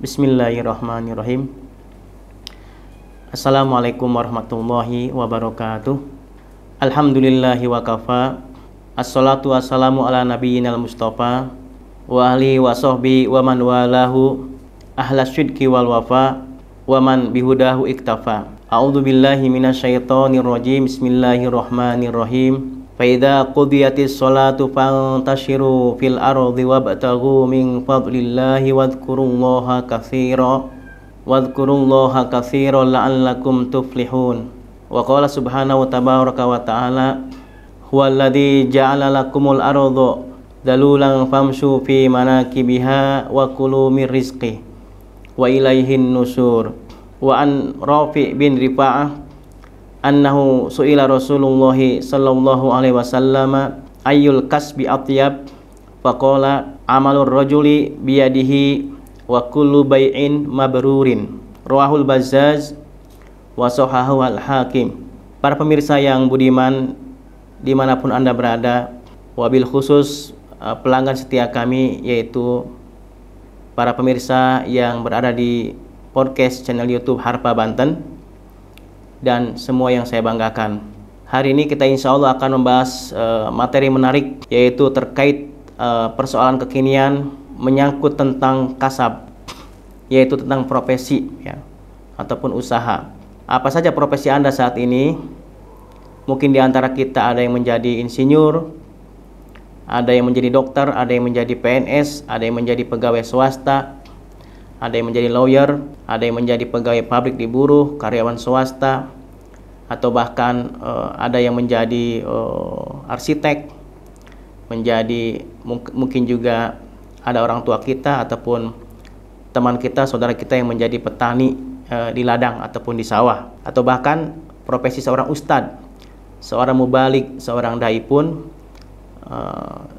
Bismillahirrahmanirrahim. Assalamualaikum warahmatullahi wabarakatuh. Alhamdulillahi wa kafa. Assalatu wassalamu ala nabiyyinal mustafa wa ahli wa sahbi wa man walahu ahlas syidki wal wafa wa man bihudahu iktafa. A'udzu billahi minasyaitonir rajim. Bismillahirrahmanirrahim. Faidza qudiyatis sholatu fantashiru fil ardi wabtaghu min fadlillahi wadhkurullaha katsiran la'allakum tuflihun. Wa qala subhanahu wa tabaraka wa ta'ala huwallazi ja'ala lakumul arda dalulan famshu fi manakibiha wa kulu mir rizqi wa ilaihin nusur. Wa an Rafi' bin Rifa'ah annahu su'ila Rasulullah sallallahu alaihi wasallam ayyul kasbi atyab faqala amalur rajuli biyadihi wa kullu bai'in mabrurin. Rawahul Bazzaz wa sahahahu al-Hakim. Para pemirsa yang budiman dimanapun Anda berada, wabil khusus pelanggan setia kami, yaitu para pemirsa yang berada di podcast channel YouTube Harpa Banten dan semua yang saya banggakan. Hari ini kita insya Allah akan membahas materi menarik, yaitu terkait persoalan kekinian menyangkut tentang kasab, yaitu tentang profesi ya, ataupun usaha. Apa saja profesi Anda saat ini? Mungkin di antara kita ada yang menjadi insinyur, ada yang menjadi dokter, ada yang menjadi PNS, ada yang menjadi pegawai swasta, ada yang menjadi lawyer, ada yang menjadi pegawai pabrik di buruh, karyawan swasta, atau bahkan ada yang menjadi arsitek, mungkin juga ada orang tua kita ataupun teman kita, saudara kita yang menjadi petani di ladang ataupun di sawah, atau bahkan profesi seorang ustadz, seorang mubalik, seorang dai pun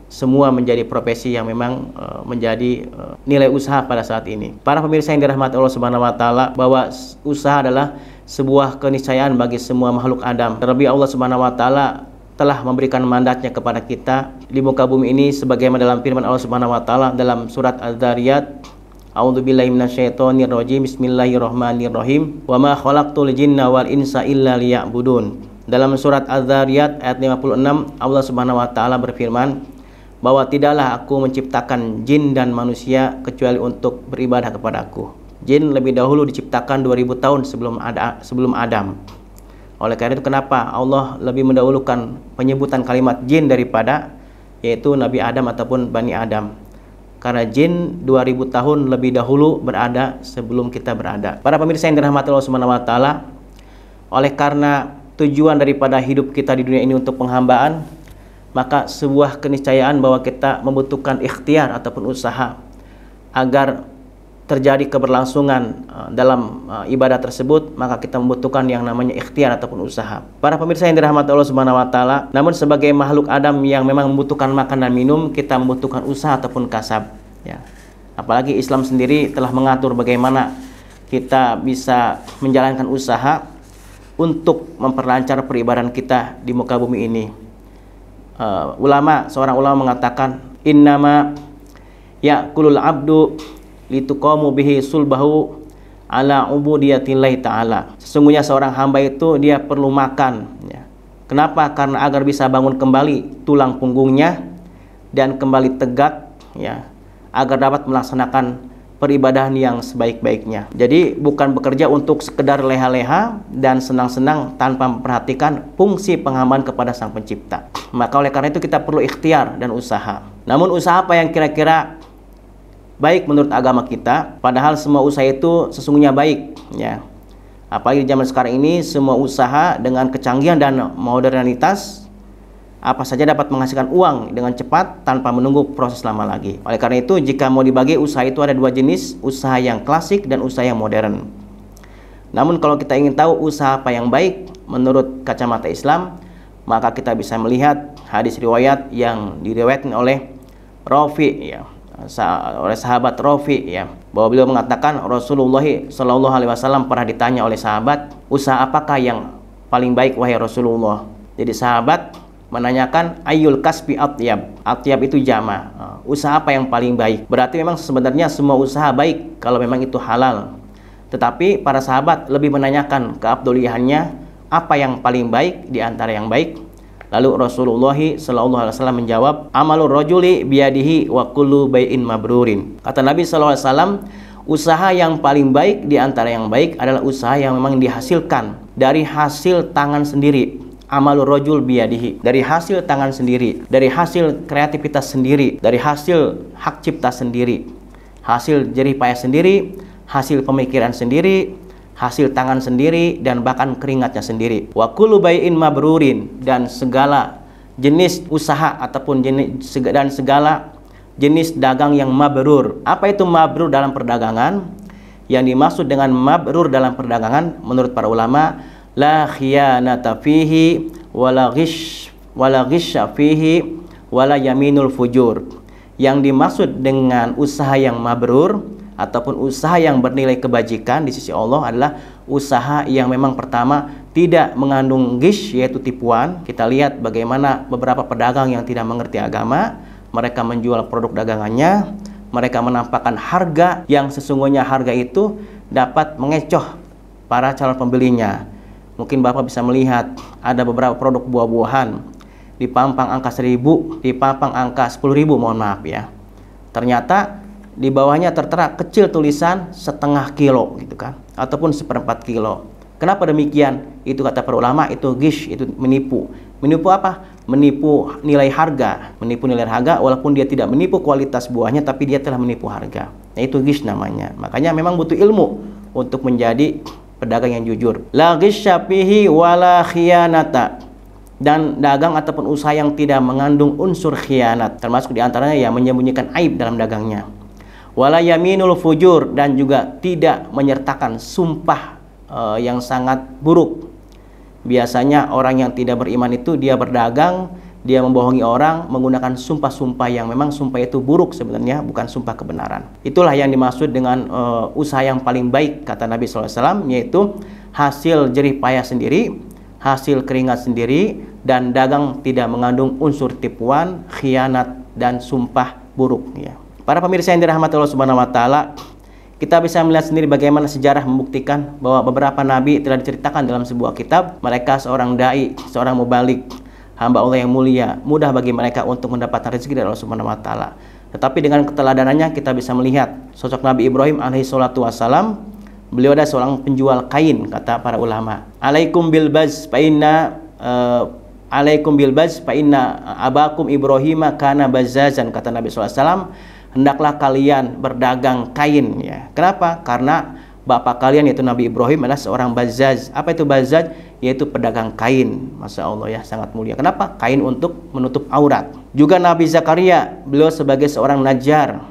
semua menjadi profesi yang memang menjadi nilai usaha pada saat ini. Para pemirsa yang dirahmati Allah Subhanahu wa taala, bahwa usaha adalah sebuah keniscayaan bagi semua makhluk Adam. Terlebih Allah Subhanahu wa taala telah memberikan mandatnya kepada kita di muka bumi ini, sebagaimana dalam firman Allah Subhanahu wa taala dalam surat Az-Zariyat, A'udzubillahi minasyaitonirrajim. Bismillahirrahmanirrahim. Wa ma khalaqtul jinna wal insa illa liya'budun. Dalam surat Az-Zariyat ayat 56, Allah Subhanahu wa taala berfirman bahwa tidaklah aku menciptakan jin dan manusia kecuali untuk beribadah kepadaku. Jin lebih dahulu diciptakan 2000 tahun sebelum Adam. Oleh karena itu kenapa Allah lebih mendahulukan penyebutan kalimat jin daripada yaitu Nabi Adam ataupun Bani Adam. Karena jin 2000 tahun lebih dahulu berada sebelum kita berada. Para pemirsa yang dirahmati Allah Subhanahu wa taala, oleh karena tujuan daripada hidup kita di dunia ini untuk penghambaan, maka sebuah keniscayaan bahwa kita membutuhkan ikhtiar ataupun usaha agar terjadi keberlangsungan dalam ibadah tersebut, maka kita membutuhkan yang namanya ikhtiar ataupun usaha. Para pemirsa yang dirahmati Allah Subhanahu wa taala, namun sebagai makhluk Adam yang memang membutuhkan makan dan minum, kita membutuhkan usaha ataupun kasab ya. Apalagi Islam sendiri telah mengatur bagaimana kita bisa menjalankan usaha untuk memperlancar peribadahan kita di muka bumi ini. Seorang ulama mengatakan, innama ya'kulul abdu lituqamu bihi sulbahu ala ubudiyatillahi ta'ala. Sesungguhnya seorang hamba itu dia perlu makan ya. Kenapa? Karena agar bisa bangun kembali tulang punggungnya dan kembali tegak ya, agar dapat melaksanakan peribadahan yang sebaik-baiknya. Jadi bukan bekerja untuk sekedar leha-leha dan senang-senang tanpa memperhatikan fungsi penghambaan kepada Sang Pencipta. Maka oleh karena itu kita perlu ikhtiar dan usaha. Namun usaha apa yang kira-kira baik menurut agama kita? Padahal semua usaha itu sesungguhnya baik ya. Apalagi di zaman sekarang ini, semua usaha dengan kecanggihan dan modernitas apa saja dapat menghasilkan uang dengan cepat tanpa menunggu proses lama lagi. Oleh karena itu, jika mau dibagi usaha itu ada dua jenis, usaha yang klasik dan usaha yang modern. Namun kalau kita ingin tahu usaha apa yang baik menurut kacamata Islam, maka kita bisa melihat hadis riwayat yang diriwayatkan oleh Rafi ya, oleh sahabat Rafi ya, bahwa beliau mengatakan Rasulullah Shallallahu alaihi wasallam pernah ditanya oleh sahabat, usaha apakah yang paling baik wahai Rasulullah? Jadi sahabat menanyakan ayyul kasbi atyab. Atyab itu jama. Usaha apa yang paling baik? Berarti memang sebenarnya semua usaha baik kalau memang itu halal. Tetapi para sahabat lebih menanyakan keabdoliannya, apa yang paling baik di antara yang baik. Lalu Rasulullah sallallahu alaihi wasallam menjawab, amalur rajuli biyadihi wa kullu bai'in mabrurin. Kata Nabi sallallahu alaihi wasallam, usaha yang paling baik di antara yang baik adalah usaha yang memang dihasilkan dari hasil tangan sendiri. Amalur rajul biyadihi, dari hasil tangan sendiri, dari hasil kreativitas sendiri, dari hasil hak cipta sendiri, hasil jerih payah sendiri, hasil pemikiran sendiri, hasil tangan sendiri, dan bahkan keringatnya sendiri. Wa kullu bai'in mabrurin, dan segala jenis usaha ataupun segala jenis dagang yang mabrur. Apa itu mabrur dalam perdagangan? Yang dimaksud dengan mabrur dalam perdagangan menurut para ulama, la khiyanata fihi wala ghisya fihi wala yaminul fujur. Yang dimaksud dengan usaha yang mabrur ataupun usaha yang bernilai kebajikan di sisi Allah adalah usaha yang memang pertama tidak mengandung ghish, yaitu tipuan. Kita lihat bagaimana beberapa pedagang yang tidak mengerti agama, mereka menjual produk dagangannya, mereka menampakkan harga yang sesungguhnya harga itu dapat mengecoh para calon pembelinya. Mungkin Bapak bisa melihat ada beberapa produk buah-buahan dipampang angka 1.000, dipampang angka 10.000, mohon maaf ya. Ternyata di bawahnya tertera kecil tulisan setengah kilo gitu kan, ataupun 1/4 kilo. Kenapa demikian? Itu kata para ulama, itu ghish, itu menipu. Menipu apa? Menipu nilai harga. Menipu nilai harga walaupun dia tidak menipu kualitas buahnya, tapi dia telah menipu harga. Nah, itu ghish namanya. Makanya memang butuh ilmu untuk menjadi pedagang yang jujur. La ghishya fihi wala khiyanata. Dan dagang ataupun usaha yang tidak mengandung unsur khianat, termasuk diantaranya yang menyembunyikan aib dalam dagangnya. Wala yaminul fujur, dan juga tidak menyertakan sumpah yang sangat buruk. Biasanya orang yang tidak beriman itu dia berdagang, dia membohongi orang menggunakan sumpah-sumpah yang memang sumpah itu buruk sebenarnya, bukan sumpah kebenaran. Itulah yang dimaksud dengan usaha yang paling baik kata Nabi SAW, yaitu hasil jerih payah sendiri, hasil keringat sendiri, dan dagang tidak mengandung unsur tipuan, khianat, dan sumpah buruk ya. Para pemirsa yang dirahmati Allah Subhanahu wa taala, kita bisa melihat sendiri bagaimana sejarah membuktikan bahwa beberapa nabi telah diceritakan dalam sebuah kitab. Mereka seorang dai, seorang mubalik, hamba Allah yang mulia, mudah bagi mereka untuk mendapatkan rezeki dari Allah Subhanahu wa taala. Tetapi dengan keteladanannya kita bisa melihat sosok Nabi Ibrahim alaihi salatu wassalam. Beliau adalah seorang penjual kain, kata para ulama. Alaikum bil baz fa inna abakum Ibrahim kana bazazan, kata Nabi SAW. Hendaklah kalian berdagang kain ya. Kenapa? Karena bapak kalian yaitu Nabi Ibrahim adalah seorang bazaz. Apa itu bazaz? Yaitu pedagang kain. Masya Allah ya, sangat mulia. Kenapa? Kain untuk menutup aurat. Juga Nabi Zakaria, beliau sebagai seorang najjar.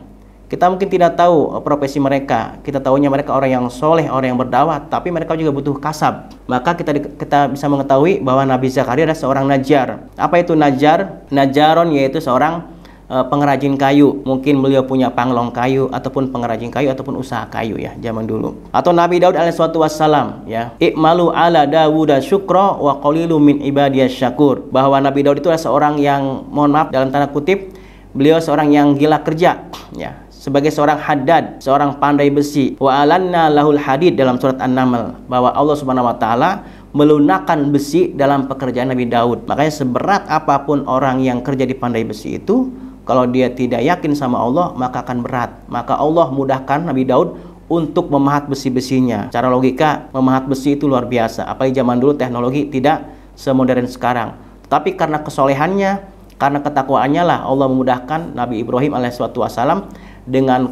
Kita mungkin tidak tahu profesi mereka. Kita tahunya mereka orang yang soleh, orang yang berdakwah, tapi mereka juga butuh kasab. Maka kita bisa mengetahui bahwa Nabi Zakaria adalah seorang najjar. Apa itu najjar? Najjaron yaitu seorang pengrajin kayu. Mungkin beliau punya panglong kayu ataupun pengrajin kayu ataupun usaha kayu ya zaman dulu. Atau Nabi Daud alaihissalatu wassalam ya, i'malu ala Dawuda syukra wa qalilu min ibadiyas syakur. Bahwa Nabi Daud itu adalah seorang yang, mohon maaf dalam tanda kutip, beliau seorang yang gila kerja ya, sebagai seorang haddad, seorang pandai besi. Wa alanna lahul hadid dalam surat An-Naml, bahwa Allah Subhanahu wa taala melunakkan besi dalam pekerjaan Nabi Daud. Makanya seberat apapun orang yang kerja di pandai besi itu, kalau dia tidak yakin sama Allah, maka akan berat. Maka Allah mudahkan Nabi Daud untuk memahat besi-besinya. Cara logika, memahat besi itu luar biasa. Apalagi zaman dulu teknologi tidak semodern sekarang. Tapi karena kesolehannya, karena ketakwaannya lah Allah memudahkan Nabi Ibrahim alaihissalam dengan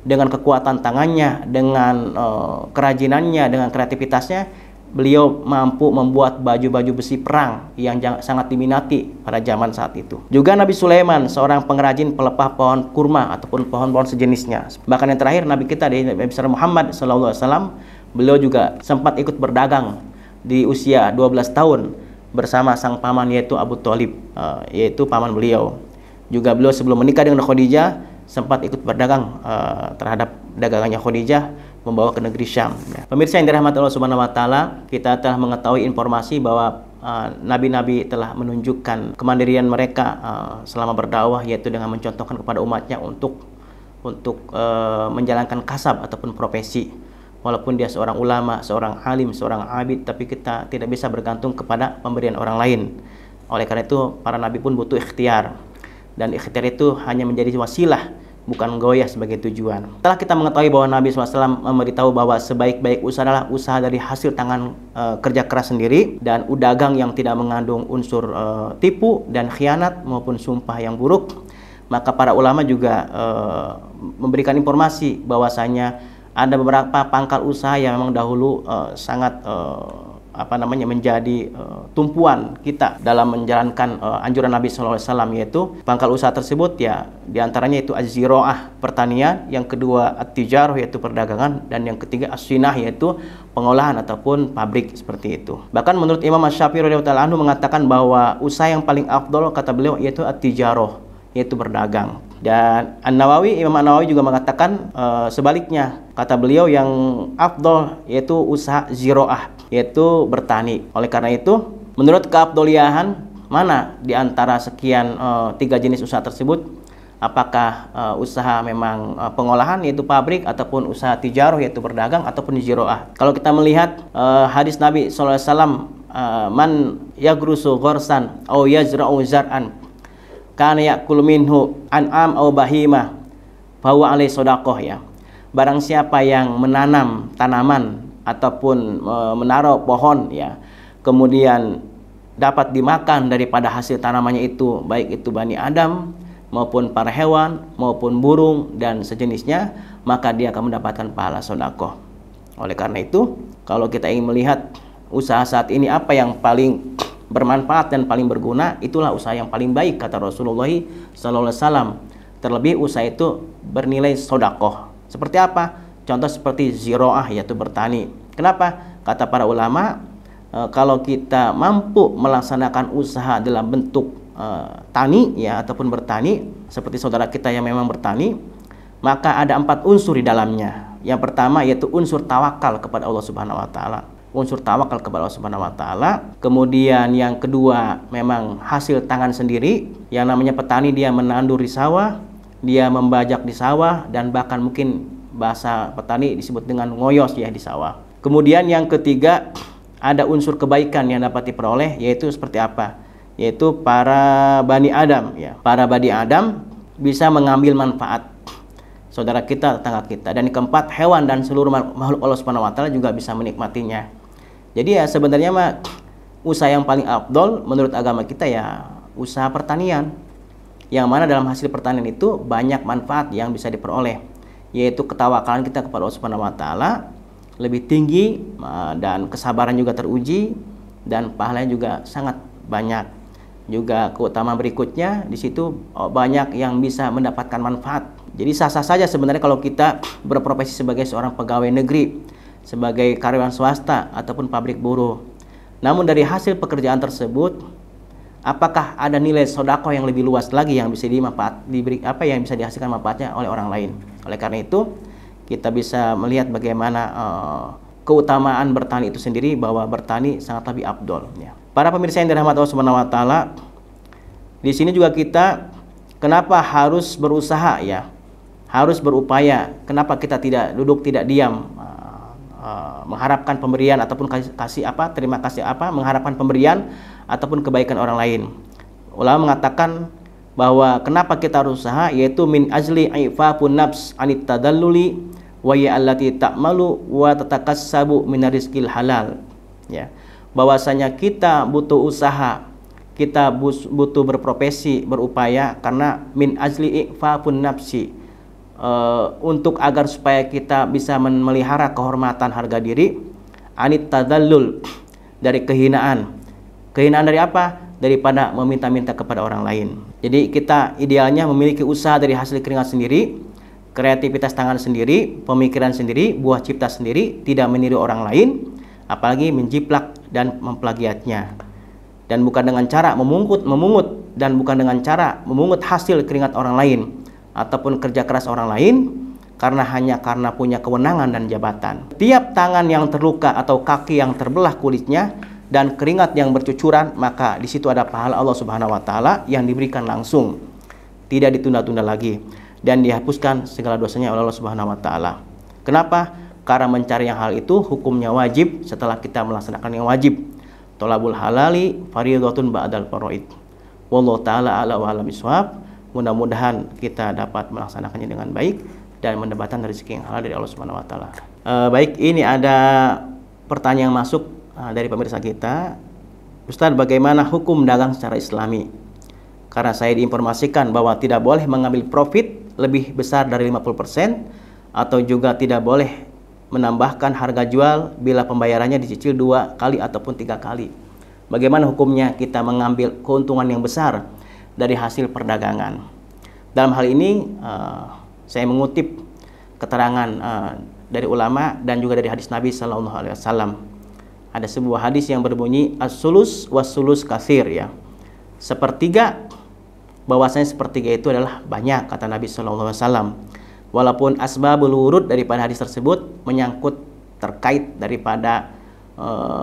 dengan kekuatan tangannya, dengan kerajinannya, dengan kreativitasnya. Beliau mampu membuat baju-baju besi perang yang sangat diminati pada zaman saat itu. Juga Nabi Sulaiman, seorang pengrajin pelepah pohon kurma ataupun pohon-pohon sejenisnya. Bahkan yang terakhir Nabi kita di Nabi Muhammad SAW, beliau juga sempat ikut berdagang di usia 12 tahun bersama sang paman yaitu Abu Thalib, yaitu paman beliau. Juga beliau sebelum menikah dengan Khadijah sempat ikut berdagang terhadap dagangannya Khadijah, membawa ke negeri Syam. Pemirsa yang dirahmati Allah Subhanahu wa taala, kita telah mengetahui informasi bahwa nabi-nabi telah menunjukkan kemandirian mereka selama berdakwah, yaitu dengan mencontohkan kepada umatnya untuk menjalankan kasab ataupun profesi. Walaupun dia seorang ulama, seorang alim, seorang abid, tapi kita tidak bisa bergantung kepada pemberian orang lain. Oleh karena itu para nabi pun butuh ikhtiar, dan ikhtiar itu hanya menjadi wasilah, bukan goyah sebagai tujuan. Setelah kita mengetahui bahwa Nabi SAW memberitahu bahwa sebaik-baik usaha adalah usaha dari hasil tangan kerja keras sendiri, dan dagang yang tidak mengandung unsur tipu dan khianat maupun sumpah yang buruk, maka para ulama juga memberikan informasi bahwasanya ada beberapa pangkal usaha yang memang dahulu sangat menjadi tumpuan kita dalam menjalankan anjuran Nabi SAW, yaitu pangkal usaha tersebut ya diantaranya itu az-ziraah, pertanian, yang kedua at-tijarah, yaitu perdagangan, dan yang ketiga as-sinah, yaitu pengolahan ataupun pabrik seperti itu. Bahkan menurut Imam Asy-Syafi'i radhiyallahu anhu mengatakan bahwa usaha yang paling afdal kata beliau yaitu at-tijarah, yaitu berdagang. Dan Imam An-Nawawi juga mengatakan sebaliknya, kata beliau yang afdal yaitu usaha ziraah, yaitu bertani. Oleh karena itu, menurut keafdoliahan mana di antara sekian 3 jenis usaha tersebut? Apakah usaha memang pengolahan yaitu pabrik, ataupun usaha tijarah yaitu berdagang, ataupun ziraah? Kalau kita melihat hadis Nabi SAW, man yagrusu ghorsan au yazra'u zar'an kana yakul minhu an'am au bahimah bahwa alai sodakoh, ya. Barang siapa yang menanam tanaman ataupun menaruh pohon, ya, kemudian dapat dimakan daripada hasil tanamannya itu, baik itu Bani Adam maupun para hewan maupun burung dan sejenisnya, maka dia akan mendapatkan pahala sodakoh. Oleh karena itu, kalau kita ingin melihat usaha saat ini apa yang paling bermanfaat dan paling berguna, itulah usaha yang paling baik kata Rasulullah SAW. Terlebih usaha itu bernilai sodakoh. Seperti apa? Contoh seperti ziraah, yaitu bertani. Kenapa? Kata para ulama, kalau kita mampu melaksanakan usaha dalam bentuk tani, ya, ataupun bertani, seperti saudara kita yang memang bertani, maka ada 4 unsur di dalamnya. Yang pertama yaitu unsur tawakal kepada Allah Subhanahu wa taala. Unsur tawakal kepada Allah Subhanahu wa taala. Kemudian yang kedua memang hasil tangan sendiri. Yang namanya petani, dia menandur di sawah, dia membajak di sawah, dan bahkan mungkin bahasa petani disebut dengan ngoyos, ya, di sawah. Kemudian yang ketiga ada unsur kebaikan yang dapat diperoleh, yaitu seperti apa? Yaitu para Bani Adam, ya. Para Bani Adam bisa mengambil manfaat saudara kita, tetangga kita. Dan yang keempat, hewan dan seluruh makhluk Allah Subhanahu wa taala juga bisa menikmatinya. Jadi ya sebenarnya mah usaha yang paling afdol menurut agama kita ya usaha pertanian, yang mana dalam hasil pertanian itu banyak manfaat yang bisa diperoleh, yaitu ketawakalan kita kepada Allah Subhanahu wa taala lebih tinggi, dan kesabaran juga teruji, dan pahalanya juga sangat banyak. Juga keutamaan berikutnya di situ banyak yang bisa mendapatkan manfaat. Jadi sah-sah saja sebenarnya kalau kita berprofesi sebagai seorang pegawai negeri, sebagai karyawan swasta ataupun pabrik buruh. Namun dari hasil pekerjaan tersebut, apakah ada nilai sedekah yang lebih luas lagi yang bisa yang bisa dihasilkan manfaatnya oleh orang lain? Oleh karena itu, kita bisa melihat bagaimana keutamaan bertani itu sendiri, bahwa bertani sangat lebih afdol, ya. Para pemirsa yang dirahmati Allah Subhanahu wa taala, di sini juga kita kenapa harus berusaha, ya? Harus berupaya. Kenapa kita tidak duduk tidak diam mengharapkan pemberian ataupun terima kasih mengharapkan pemberian ataupun kebaikan orang lain? Ulama mengatakan bahwa kenapa kita harus usaha, yaitu min ajli ifafun nafs anit tadalluli wa ya allati ta'malu wa tatakassabu min rizqil halal, ya. Bahwasanya kita butuh usaha, kita butuh berprofesi, berupaya karena min ajli ifafun nafsi, untuk agar supaya kita bisa memelihara kehormatan harga diri, anit tadallul, dari kehinaan. Kehinaan dari apa? Daripada meminta-minta kepada orang lain. Jadi kita idealnya memiliki usaha dari hasil keringat sendiri, kreativitas tangan sendiri, pemikiran sendiri, buah cipta sendiri, tidak meniru orang lain, apalagi menjiplak dan memplagiatnya. Dan bukan dengan cara memungut, dan bukan dengan cara memungut hasil keringat orang lain ataupun kerja keras orang lain hanya karena punya kewenangan dan jabatan. Tiap tangan yang terluka atau kaki yang terbelah kulitnya dan keringat yang bercucuran, maka di situ ada pahala Allah Subhanahu wa taala yang diberikan langsung, tidak ditunda-tunda lagi, dan dihapuskan segala dosanya oleh Allah Subhanahu wa taala. Kenapa? Karena mencari yang hal itu hukumnya wajib setelah kita melaksanakan yang wajib. Tolabul halali fardhatun ba'dal faraid. Wallahu taala a'la wa a'lam bishawab. Mudah-mudahan kita dapat melaksanakannya dengan baik dan mendapatkan rezeki yang halal dari Allah Subhanahu wa taala. Baik, ini ada pertanyaan yang masuk dari pemirsa kita. Ustaz, bagaimana hukum dagang secara Islami? Karena saya diinformasikan bahwa tidak boleh mengambil profit lebih besar dari 50% atau juga tidak boleh menambahkan harga jual bila pembayarannya dicicil 2 kali ataupun 3 kali. Bagaimana hukumnya kita mengambil keuntungan yang besar dari hasil perdagangan? Dalam hal ini saya mengutip keterangan dari ulama dan juga dari hadis Nabi Sallallahu Alaihi Wasallam. Ada sebuah hadis yang berbunyi as-sulus was-sulus katsir, ya. Sepertiga, bahwasanya sepertiga itu adalah banyak, kata Nabi Sallallahu Alaihi Wasallam. Walaupun asbabul wurud daripada hadis tersebut menyangkut terkait daripada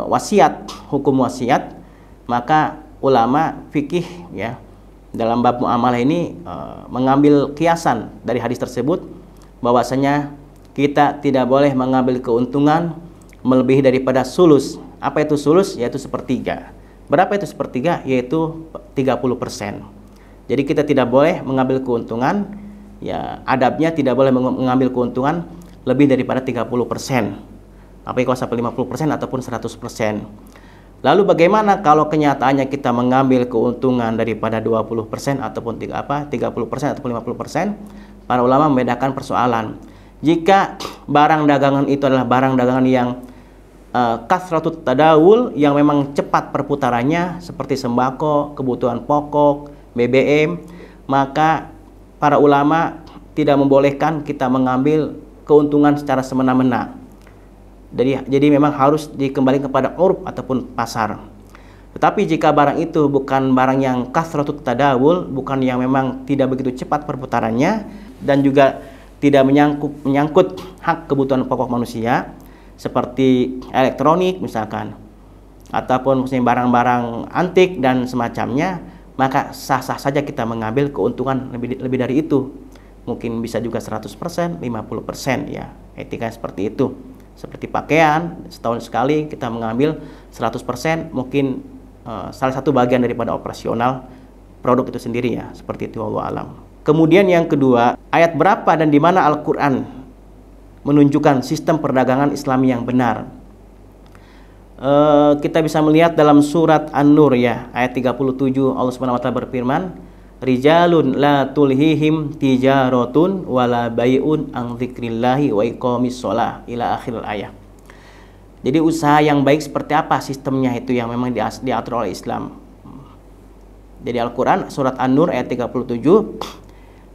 wasiat, hukum wasiat, maka ulama fikih, ya, dalam bab muamalah ini mengambil kiasan dari hadis tersebut, bahwasanya kita tidak boleh mengambil keuntungan melebihi daripada sulus. Apa itu sulus? Yaitu sepertiga. Berapa itu sepertiga? Yaitu 30%. Jadi kita tidak boleh mengambil keuntungan, ya, adabnya tidak boleh mengambil keuntungan lebih daripada 30%. Apakah sampai 50% ataupun 100%. Lalu bagaimana kalau kenyataannya kita mengambil keuntungan daripada 20% ataupun 30% ataupun 50%? Para ulama membedakan persoalan. Jika barang dagangan itu adalah barang dagangan yang kasratut tadawul, yang memang cepat perputarannya, seperti sembako, kebutuhan pokok, BBM, maka para ulama tidak membolehkan kita mengambil keuntungan secara semena-mena. Jadi memang harus dikembalikan kepada urf ataupun pasar. Tetapi jika barang itu bukan barang yang kasratut tadawul, bukan yang memang tidak begitu cepat perputarannya, dan juga tidak menyangkut hak kebutuhan pokok manusia seperti elektronik misalkan, ataupun misalnya barang-barang antik dan semacamnya, maka sah-sah saja kita mengambil keuntungan lebih dari itu. Mungkin bisa juga 100%, 50%, ya. Etika seperti itu. Seperti pakaian, setahun sekali kita mengambil 100%, mungkin salah satu bagian daripada operasional produk itu sendiri, ya. Seperti itu, wallahu alam. Kemudian yang kedua, ayat berapa dan di mana Al-Qur'an menunjukkan sistem perdagangan Islami yang benar? Kita bisa melihat dalam surat An-Nur, ya, ayat 37, Allah Subhanahu wa taala berfirman, rijalun la tulhihim tijaratun wala bai'un an dzikrillahi wa iqamis shalah, ila akhir ayat. Jadi usaha yang baik seperti apa sistemnya itu yang memang diatur oleh Islam. Jadi Al-Qur'an surat An-Nur ayat 37,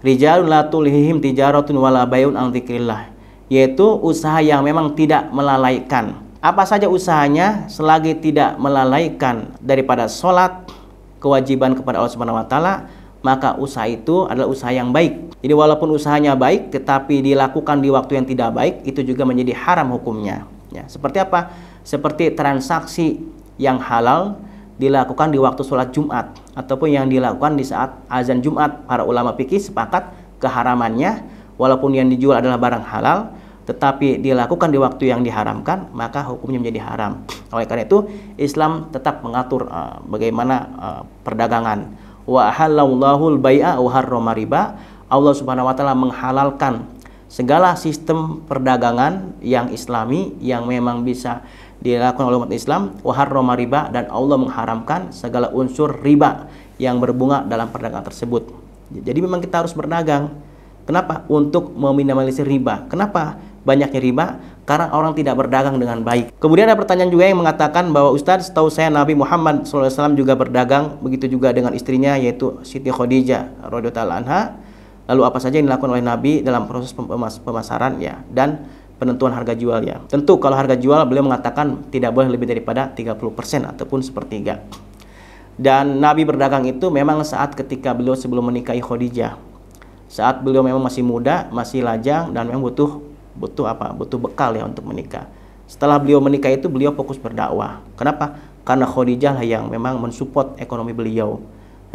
rijalun la tulhihim tijaratun wala bai'un an dzikrillah, yaitu usaha yang memang tidak melalaikan. Apa saja usahanya selagi tidak melalaikan daripada sholat, kewajiban kepada Allah Subhanahu wa taala, maka usaha itu adalah usaha yang baik. Jadi walaupun usahanya baik tetapi dilakukan di waktu yang tidak baik, itu juga menjadi haram hukumnya, ya. Seperti apa? Seperti transaksi yang halal dilakukan di waktu sholat Jumat, ataupun yang dilakukan di saat azan Jumat. Para ulama fikih sepakat keharamannya, walaupun yang dijual adalah barang halal, tetapi dilakukan di waktu yang diharamkan, maka hukumnya menjadi haram. Oleh karena itu Islam tetap mengatur bagaimana perdagangan. Wa halallahu al-bai'a wa harrama riba. Allah Subhanahu wa taala menghalalkan segala sistem perdagangan yang Islami yang memang bisa dilakukan oleh umat Islam, wa harrama riba, dan Allah mengharamkan segala unsur riba yang berbunga dalam perdagangan tersebut. Jadi memang kita harus berdagang. Kenapa? Untuk meminimalisir riba. Kenapa banyaknya riba? Karena orang tidak berdagang dengan baik. Kemudian ada pertanyaan juga yang mengatakan bahwa Ustadz, setahu saya Nabi Muhammad SAW juga berdagang, begitu juga dengan istrinya yaitu Siti Khadijah radhiyallahu anha. Lalu apa saja yang dilakukan oleh Nabi dalam proses pemasaran, ya, dan penentuan harga jual, ya. Tentu kalau harga jual beliau mengatakan tidak boleh lebih daripada 30% ataupun sepertiga. Dan Nabi berdagang itu memang saat ketika beliau sebelum menikahi Khadijah. Saat beliau memang masih muda, masih lajang, dan memang butuh bekal, ya, untuk menikah. Setelah beliau menikah itu beliau fokus berdakwah. Kenapa? karena Khadijah lah yang memang mensupport ekonomi beliau.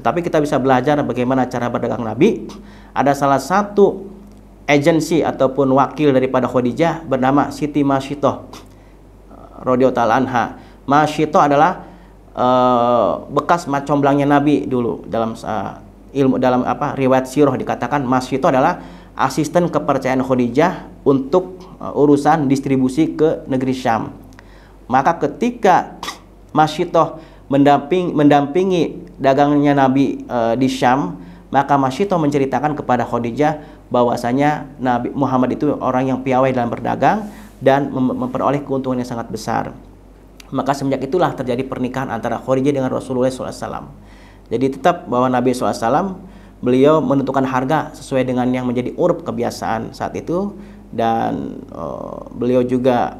Tetapi kita bisa belajar bagaimana cara berdagang Nabi. Ada salah satu agensi ataupun wakil daripada Khadijah bernama Siti Masyitoh radhiyallahu ta'ala anha. Masyitoh adalah bekas mat comblangnya Nabi dulu. Dalam riwayat sirah dikatakan Masyitoh adalah asisten kepercayaan Khadijah untuk urusan distribusi ke negeri Syam. Maka ketika Masyitoh mendampingi dagangnya Nabi di Syam, maka Masyitoh menceritakan kepada Khadijah bahwasanya Nabi Muhammad itu orang yang piawai dalam berdagang dan memperoleh keuntungan yang sangat besar. Maka semenjak itulah terjadi pernikahan antara Khadijah dengan Rasulullah SAW. Jadi tetap bahwa Nabi SAW beliau menentukan harga sesuai dengan yang menjadi uruf kebiasaan saat itu, dan beliau juga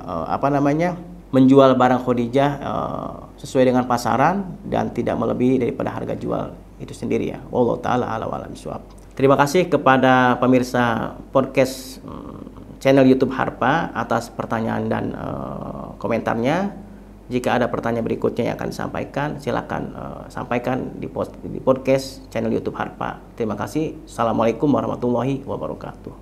menjual barang Khadijah sesuai dengan pasaran dan tidak melebihi daripada harga jual itu sendiri ya. Wallahu taala a'lam bishawab. Terima kasih kepada pemirsa podcast channel YouTube Harpa atas pertanyaan dan komentarnya. Jika ada pertanyaan berikutnya yang akan disampaikan, silakan sampaikan di podcast channel YouTube Harpa. Terima kasih. Assalamualaikum warahmatullahi wabarakatuh.